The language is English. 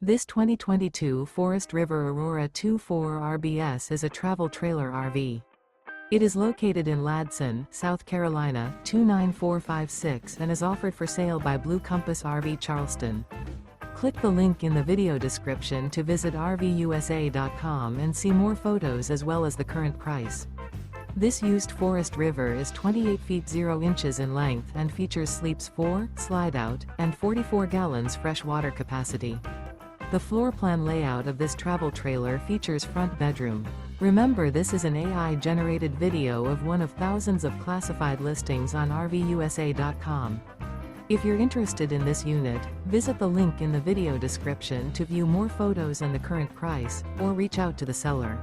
This 2022 Forest River Aurora 2.4 RBS is a travel trailer RV. It is located in Ladson, South Carolina, 29456 and is offered for sale by Blue Compass RV Charleston. Click the link in the video description to visit RVUSA.com and see more photos as well as the current price. This used Forest River is 28 feet 0 inches in length and features sleeps 4, Slideout, and 44 gallons fresh water capacity. The floor plan layout of this travel trailer features front bedroom. Remember, this is an AI-generated video of one of thousands of classified listings on RVUSA.com. If you're interested in this unit, visit the link in the video description to view more photos and the current price, or reach out to the seller.